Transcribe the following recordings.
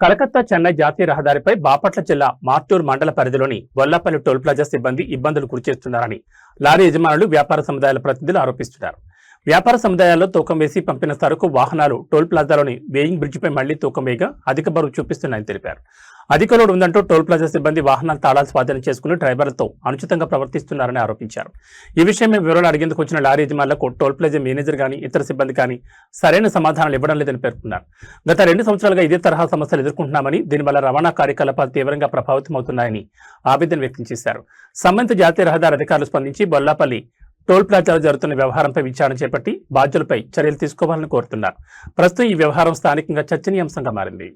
కలకత్తా చెన్నై జాతీయ రహదారిపై బాపట్ల జిల్లా మార్టూర్ మండల పరిధిలోని బొల్లాపల్లి టోల్ ప్లాజా సిబ్బంది ఇబ్బందులు గురిచేస్తున్నారని లారీ యజమానులు వ్యాపార సముదాయాల ప్రతినిధులు ఆరోపిస్తున్నారు. వ్యాపార సముదాయాల్లో తూకం వేసి పంపిన సరుకు వాహనాలు టోల్ ప్లాజాలోని వేయింగ్ బ్రిడ్జిపై మళ్లీ తూకం వేయగా అధిక బరువు చూపిస్తున్నాయని తెలిపారు. అధిక లోడ్ ఉందంటూ టోల్ ప్లాజా సిబ్బంది వాహనాల తాళాలు స్వాధీనం చేసుకుని డ్రైవర్లతో అనుచితంగా ప్రవర్తిస్తున్నారని ఆరోపించారు. ఈ విషయమే వివరాలు అడిగేందుకు వచ్చిన లారీ యజమానులకు టోల్ ప్లాజా మేనేజర్ గానీ ఇతర సిబ్బంది కానీ సరైన సమాధానాలు ఇవ్వడం లేదని పేర్కొన్నారు. గత 2 సంవత్సరాలుగా ఇదే తరహా సమస్యలు ఎదుర్కొంటున్నామని, దీనివల్ల రవాణా కార్యకలాపాలు తీవ్రంగా ప్రభావితమవుతున్నాయని ఆవేదన వ్యక్తం చేశారు. సంబంధిత జాతీయ రహదారి అధికారులు స్పందించి బొల్లాపల్లి టోల్ ప్లాజాలో జరుగుతున్న వ్యవహారంపై విచారణ చేపట్టి బాధ్యులపై చర్యలు తీసుకోవాలని కోరుతున్నారు. ప్రస్తుతం ఈ వ్యవహారం స్థానికంగా చర్చనీయాంశంగా మారింది.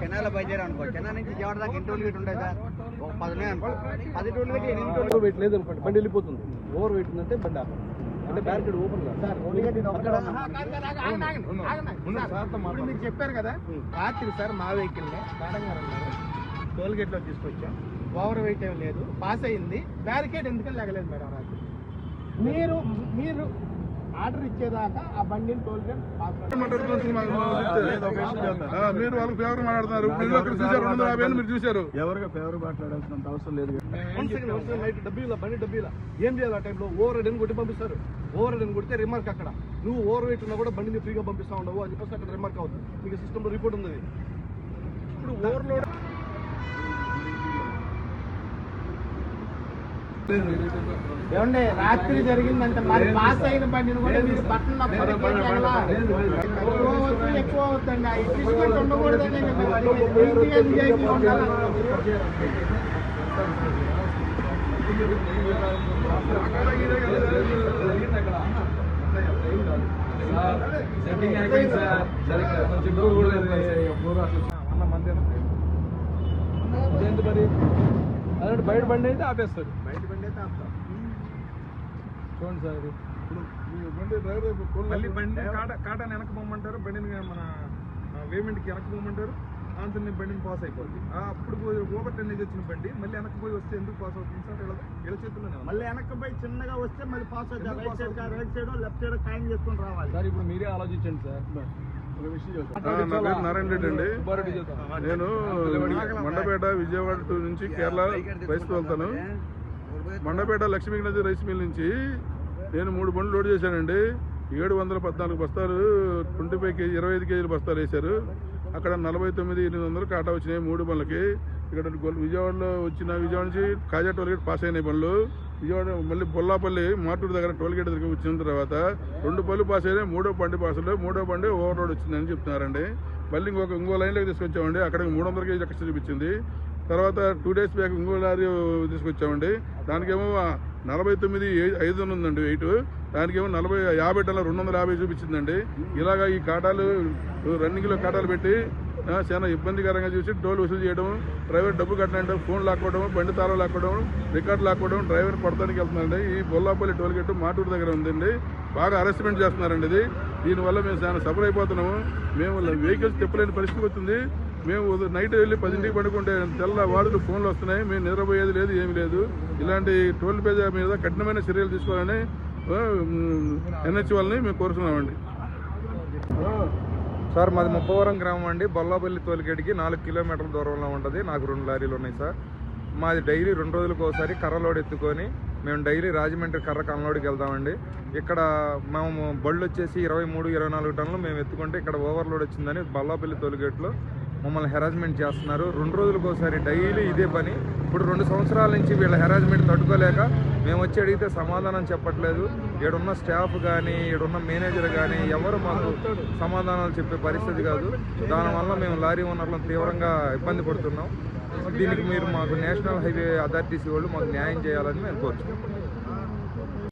కెనాల బయలుదేరా అనుకో, కెనా నుంచి జవాడ దాకా 8 టోల్ గేట్ ఉంటాయి సార్. 10 అనుకో, 10 టోల్ గేట్ 8 టోల్ వెయిట్ లేదు అనుకోండి, బండి వెళ్ళిపోతుంది. ఓవర్ వెయిట్ ఉందంటే బండి అంటే బ్యారికేడ్ ఓపెన్ మీరు చెప్పారు కదా రాత్రి సార్ మా వెహికల్ టోల్ గేట్ లో తీసుకొచ్చాం. ఓవర్ వెయిట్ ఏం లేదు, పాస్ అయింది. బ్యారికేడ్ ఎందుకని లేగలేదు మేడం రాత్రి. మీరు ఆర్డర్ ఇచ్చేదాకా ఆ బండిని టోల్ గేట్ మీరు వాళ్ళకి ఫేవర్ మాట్లాడుతున్నారు. మీరు చూసారు ఎవరికి ఫేవర్ మాట్లాడాల్సినంత అవసరం లేదు. బండి డబ్బీలా ఏం చేయాలి? ఆ టైంలో ఓవర్ రైడ్ అని కొట్టి పంపిస్తారు. ఓవర్ రైడ్ అని కొడితే రిమార్క్ అక్కడ నువ్వు ఓవర్ వెయిట్ ఉన్నా కూడా బండిని ఫ్రీగా పంపిస్తా ఉండవు. అది ఫస్ట్ అక్కడ రిమార్క్ అవుతుంది. మీకు సిస్టమ్ లో రిపోర్ట్ ఉంది. ఇప్పుడు ఓవర్లోడ్ ఏమండి రాత్రి జరిగిందంటే మరి పాస్ అయిన బండిని కూడా మీరు బట్టలు ఎక్కువ అవుతుందండి. ఆ ఇన్వెస్ట్మెంట్ ఉండకూడదండి. మరి బయట బండి అయితే ఆపేస్తాడు. బయట బండి అయితే ఆపుతాం. చూడండి సార్, ఇప్పుడు బండి డ్రైవర్ మళ్ళీ బండి కాటాన్ని వెనక్కి పోమంటారు, బండిని మన వేమెంట్కి వెనక్కి పోమంటారు. అంతని బండిని పాస్ అయిపోతుంది. అప్పుడు పోయి ఓవర్ టెన్నేజ్ వచ్చిన బండి మళ్ళీ వెనక్కి పోయి వస్తే ఎందుకు పాస్ అవుతుంది సార్? వీళ్ళ చేతుల్లోనే మళ్ళీ వెనక్కి పోయి చిన్నగా వస్తే మళ్ళీ పాస్ అవుతుంది. రైట్ సైడ్ లెఫ్ట్ సైడ్ ఖాయం చేసుకుని రావాలి సార్. ఇప్పుడు మీరే ఆలోచించండి సార్. ఒక విషయం నా పేరు నారాయణ రెడ్డి అండి. నేను మండపేట విజయవాడ నుంచి కేరళ రైస్ వెళ్తాను. మండపేట లక్ష్మీనది రైస్ మిల్ నుంచి నేను 3 బండ్లు లోడ్ చేశానండి. 714 బస్తాలు 25 కేజీ 25 కేజీల బస్తాలు వేశారు. అక్కడ 49,800 కాటా వచ్చినాయి 3 బండ్లకి. ఇక్కడ విజయవాడలో విజయవాడ నుంచి కాజా టోల్ గేట్ పాస్ అయినాయి బండ్లు. విజయవాడ మళ్ళీ బొల్లాపల్లి మార్టూరు దగ్గర టోల్ గేట్ దగ్గర వచ్చిన తర్వాత 2 పళ్ళు పాస్ అయినాయి. 3వ బండి పాస్ అయ్యాయి. 3వ బండి ఓవర్ లోడ్ వచ్చిందని చెప్తున్నారండి. మళ్ళీ ఇంకో లైన్లోకి తీసుకొచ్చామండి. అక్కడికి 300 కేజీ ఎక్స్ట్రా చూపించింది. తర్వాత 2 డేస్ బ్యాక్ ఇంకో లారీ తీసుకొచ్చామండి. దానికేమో 49,500 ఉందండి వెయిట్. దానికేమో 50 టన్నుల 250 చూపించిందండి. ఇలాగా ఈ కాటాలు రన్నింగ్లో కాటాలు పెట్టి చాలా ఇబ్బందికరంగా చూసి టోల్ వసూలు చేయడం, డ్రైవర్ డబ్బు కట్టాలంటే ఫోన్ లాక్కోవడం, బండి తాళం లాక్కోవడం, రికార్డు లాక్కోవడం, డ్రైవర్ పడతానికి వెళ్తున్నారండి. ఈ బొల్లాపల్లి టోల్ గేట్ మాటూరు దగ్గర ఉందండి. బాగా అరెస్ట్మెంట్ చేస్తున్నారండి. ఇది దీనివల్ల మేము చాలా సఫర్ అయిపోతున్నాము. మేము వెహికల్స్ తిప్పలేని పరిస్థితి వచ్చింది. మేము నైట్ వెళ్ళి 10ంటికి పడుకుంటే తెల్లవారులు ఫోన్లు వస్తున్నాయి. మేము నిద్రపోయేది లేదు, ఏమి లేదు. ఇలాంటి టోల్ ప్లాజా మీద కఠినమైన చర్యలు తీసుకోవాలని ఎన్హెచ్ వాళ్ళని మేము కోరుతున్నామండి. సార్ మాది ముప్పవరం గ్రామం అండి. బొల్లాపల్లి టోల్గేట్కి 4 కిలోమీటర్ల దూరంలో ఉంటుంది. నాకు 2 లారీలు ఉన్నాయి సార్. మాది డైలీ 2 రోజులకు ఒకసారి కర్ర లోడ్ ఎత్తుకొని మేము డైలీ రాజమండ్రి కర్రకు అన్లోడ్కి వెళ్తామండి. ఇక్కడ మేము బళ్ళు వచ్చేసి 23-24 టన్నులు మేము ఎత్తుకుంటే ఇక్కడ ఓవర్లోడ్ వచ్చిందని బొల్లాపల్లి టోల్గేట్లో మమ్మల్ని హెరాస్మెంట్ చేస్తున్నారు. 2 రోజులకు ఒకసారి డైలీ ఇదే పని. ఇప్పుడు 2 సంవత్సరాల నుంచి వీళ్ళ హెరాస్మెంట్ తట్టుకోలేక మేము వచ్చి అడిగితే సమాధానం చెప్పట్లేదు. ఈడున్న స్టాఫ్ కానీ ఈడున్న మేనేజర్ కానీ ఎవరు మాకు సమాధానాలు చెప్పే పరిస్థితి కాదు. దానివల్ల మేము లారీ ఓనర్లను తీవ్రంగా ఇబ్బంది పడుతున్నాం. దీనికి మీరు మాకు నేషనల్ హైవే అథారిటీస్ వాళ్ళు మాకు న్యాయం చేయాలని మేము కోరుతున్నాం.